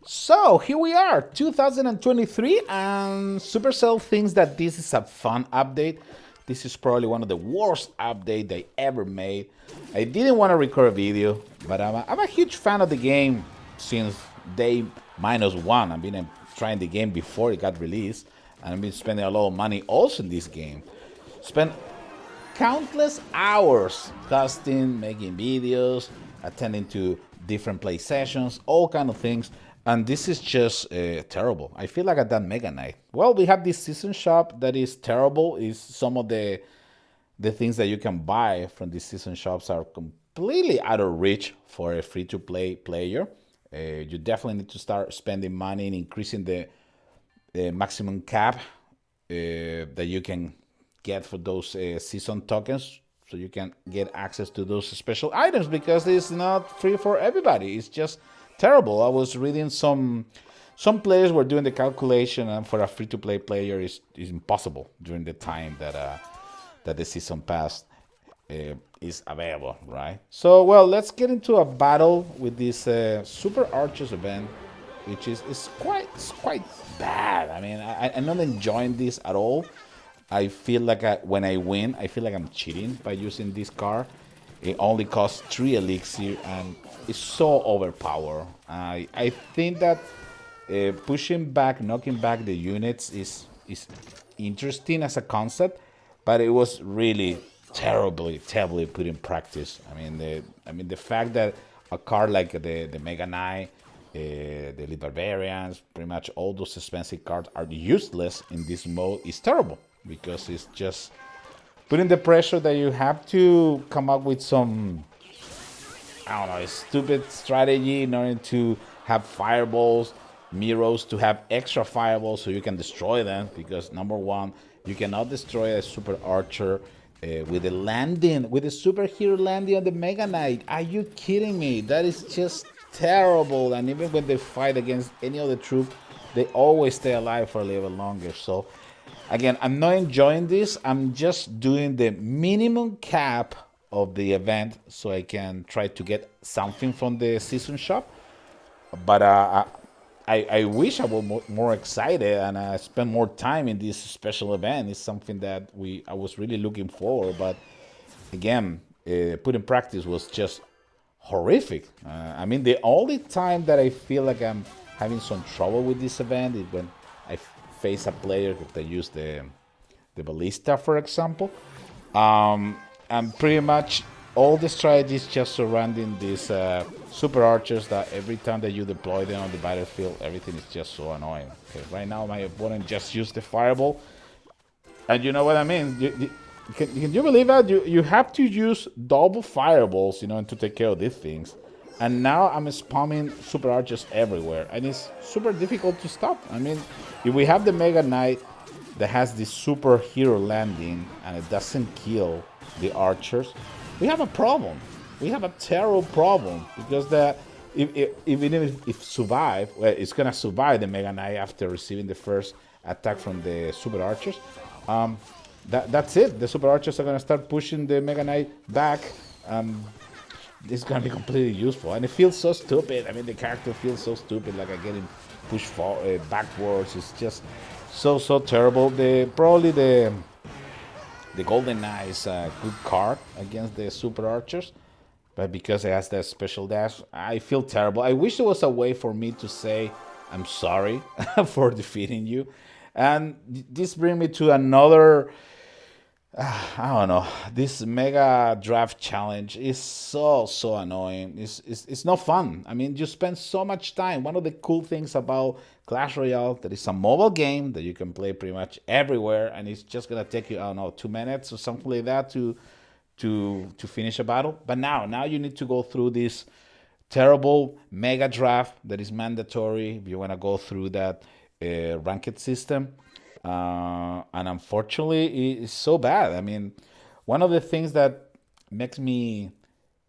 So here we are, 2023, and Supercell thinks that this is a fun update. This is probably one of the worst updates they ever made. I didn't want to record a video, but I'm a huge fan of the game since day -1. I've been trying the game before it got released, and I've been spending a lot of money also in this game. Spent countless hours casting, making videos, attending to different play sessions, all kind of things. And this is just terrible. I feel like I've done Mega Knight. Well, we have this season shop that is terrible. Is some of the things that you can buy from these season shops are completely out of reach for a free to play player. You definitely need to start spending money and increasing the maximum cap that you can get for those season tokens, so you can get access to those special items, because it's not free for everybody. It's just terrible. I was reading some players were doing the calculation, and for a free to play player is impossible during the time that the season pass is available, right? So, well, let's get into a battle with this Super Archers event, which is quite bad. I mean, I'm not enjoying this at all. I feel like when I win, I feel like I'm cheating by using this card. It only costs 3 elixir and it's so overpowered. I think that pushing back, knocking back the units is interesting as a concept, but it was really terribly put in practice. I mean the fact that a card like the Mega Knight, the Elite Barbarians, pretty much all those expensive cards are useless in this mode is terrible, because it's just putting the pressure that you have to come up with some, I don't know, a stupid strategy in order to have fireballs, mirrors, to have extra fireballs so you can destroy them. Because number one, you cannot destroy a super archer with a landing, with a superhero landing on the Mega Knight. Are you kidding me? That is just terrible. And even when they fight against any other troop, they always stay alive for a little longer. So again, I'm not enjoying this. I'm just doing the minimum cap of the event so I can try to get something from the season shop. But I wish I was more excited and I spent more time in this special event. It's something that I was really looking for. But again, put in practice was just horrific. I mean, the only time that I feel like I'm having some trouble with this event is when I face a player that use the ballista, for example. And pretty much all the strategies just surrounding these super archers, that every time that you deploy them on the battlefield, everything is just so annoying. Okay, right now my opponent just used the fireball, and you know what I mean. Can you believe that you have to use double fireballs, to take care of these things? And now I'm spamming super archers everywhere, and it's super difficult to stop. I mean, if we have the Mega Knight that has this superhero landing and it doesn't kill the archers, we have a problem. We have a terrible problem, because even if survive, well, it's gonna survive the Mega Knight after receiving the first attack from the super archers. That's it. The super archers are gonna start pushing the Mega Knight back. This is gonna be completely useful, and it feels so stupid. I mean, the character feels so stupid, like I'm getting pushed backwards. It's just so terrible. Probably the Golden Knight is a good card against the super archers, but because it has that special dash, I feel terrible. I wish there was a way for me to say I'm sorry for defeating you. And this brings me to another, I don't know. This mega draft challenge is so annoying. It's not fun. I mean, you spend so much time. One of the cool things about Clash Royale, that is a mobile game that you can play pretty much everywhere, and it's just gonna take you, I don't know, 2 minutes or something like that to finish a battle. But now you need to go through this terrible mega draft that is mandatory if you want to go through that ranked system. And unfortunately, it's so bad. I mean, one of the things that makes me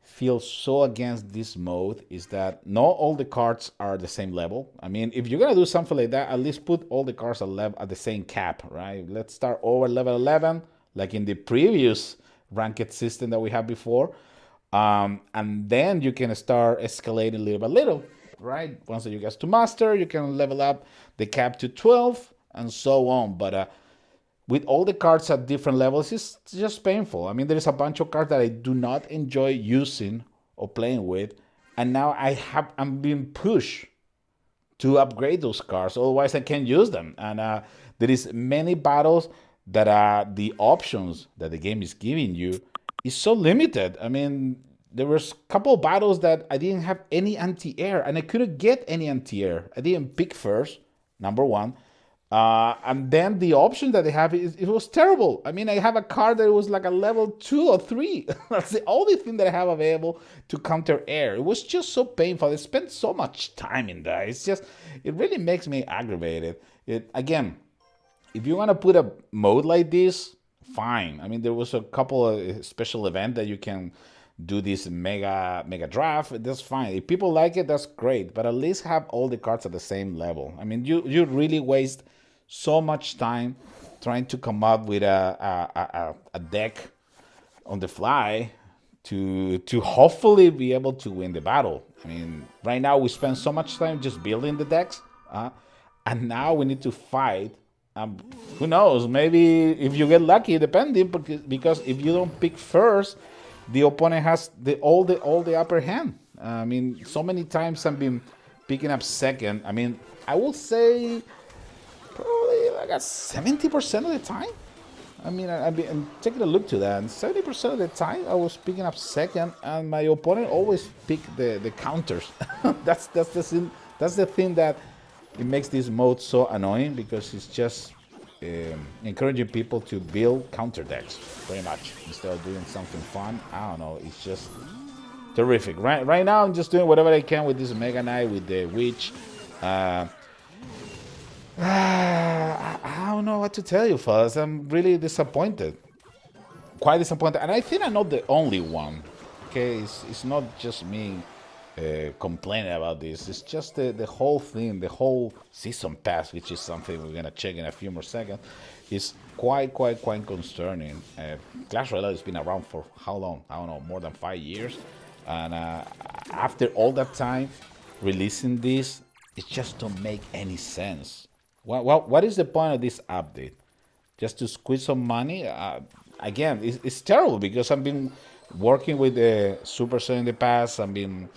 feel so against this mode is that not all the cards are the same level. I mean, if you're gonna do something like that, at least put all the cards at the same cap, right? Let's start over level 11, like in the previous ranked system that we had before, and then you can start escalating little by little. right? Once you get to master, you can level up the cap to 12 and so on. But with all the cards at different levels, it's just painful. I mean, there's a bunch of cards that I do not enjoy using or playing with, and now I'm being pushed to upgrade those cards. Otherwise, I can't use them. And there is many battles that the options that the game is giving you is so limited. I mean, there was a couple of battles that I didn't have any anti-air, and I couldn't get any anti-air. I didn't pick first, number one. And then the option that they have it was terrible. I mean, I have a card that was like a level 2 or 3. That's the only thing that I have available to counter air. It was just so painful. I spent so much time in that. It really makes me aggravated. Again, if you want to put a mode like this, fine. I mean, there was a couple of special events that you can do this mega draft. That's fine. If people like it, that's great. But at least have all the cards at the same level. I mean, you really waste so much time trying to come up with a deck on the fly to hopefully be able to win the battle. I mean, right now we spend so much time just building the decks, and now we need to fight. Who knows? Maybe if you get lucky, depending, because if you don't pick first, the opponent has all the upper hand. I mean, so many times I've been picking up second. I mean, I will say probably like 70% of the time. I mean, I've been taking a look to that, and 70% of the time I was picking up second, and my opponent always picked the counters. That's the thing that it makes this mode so annoying, because it's just encouraging people to build counter decks, pretty much, instead of doing something fun. I don't know. It's just terrific. Right now, I'm just doing whatever I can with this Mega Knight, with the Witch. I don't know what to tell you, fellas. I'm really disappointed. Quite disappointed. And I think I'm not the only one. Okay, it's not just me complaining about this. It's just the whole thing, the whole season pass, which is something we're gonna check in a few more seconds, is quite concerning. Clash Royale has been around for how long? I don't know, more than 5 years. And after all that time, releasing this, it just don't make any sense. What is the point of this update? Just to squeeze some money? Again, it's terrible, because I've been working with the Supercell in the past. I've been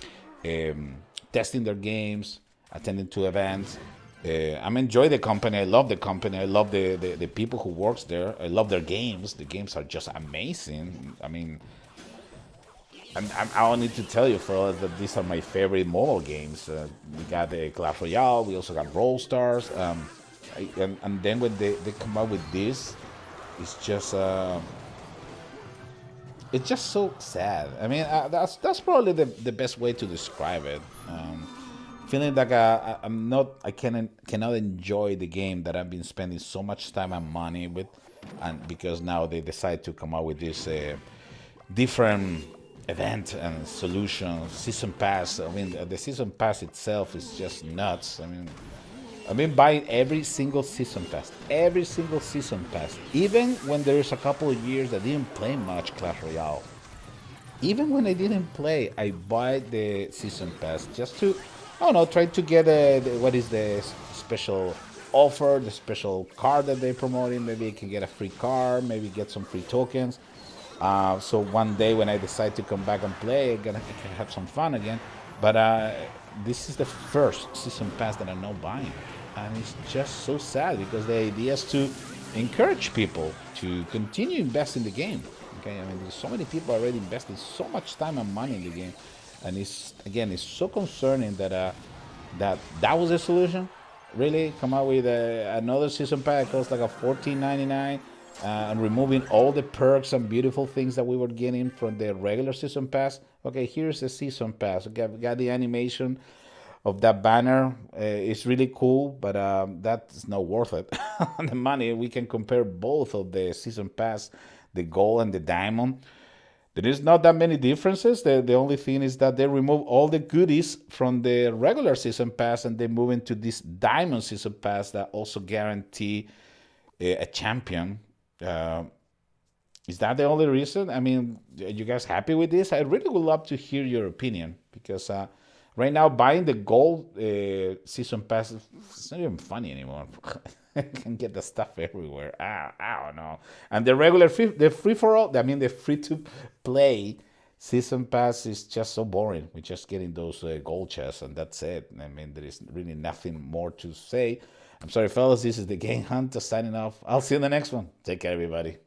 testing their games, attending to events. I'm enjoying the company. I love the company. I love the people who works there. I love their games. The games are just amazing. I mean, I don't need to tell you, fellas, that these are my favorite mobile games. We got the Clash Royale. We also got Brawl Stars. And then when they come out with this, it's just so sad. I mean, that's probably the best way to describe it. Feeling like I cannot enjoy the game that I've been spending so much time and money with, and because now they decide to come out with this different event and solution season pass. I mean, the season pass itself is just nuts. I mean, I've been buying every single season pass, even when there's a couple of years I didn't play much Clash Royale. Even when I didn't play, I buy the season pass just to, I don't know, try to get what is the special offer, the special card that they're promoting. Maybe I can get a free card, maybe get some free tokens. So one day when I decide to come back and play, I can have some fun again. But this is the first season pass that I'm not buying. And it's just so sad, because the idea is to encourage people to continue investing in the game. Okay, I mean, there's so many people already invested so much time and money in the game. And it's so concerning that that was the solution. Really, come out with another season pass that costs like a $14.99. And removing all the perks and beautiful things that we were getting from the regular season pass. Okay, here's the season pass. Okay, we got the animation of that banner. It's really cool, but that's not worth it. The money, we can compare both of the season pass, the gold and the diamond. There is not that many differences. The only thing is that they remove all the goodies from the regular season pass, and they move into this diamond season pass that also guarantee a champion. Is that the only reason? I mean, are you guys happy with this? I really would love to hear your opinion, because Right now, buying the gold season pass, it's not even funny anymore. You can get the stuff everywhere. I don't know. And the regular the free for all, I mean the free to play season pass is just so boring. We're just getting those gold chests and that's it. I mean, there is really nothing more to say. I'm sorry, fellas. This is the Game Hunter signing off. I'll see you in the next one. Take care, everybody.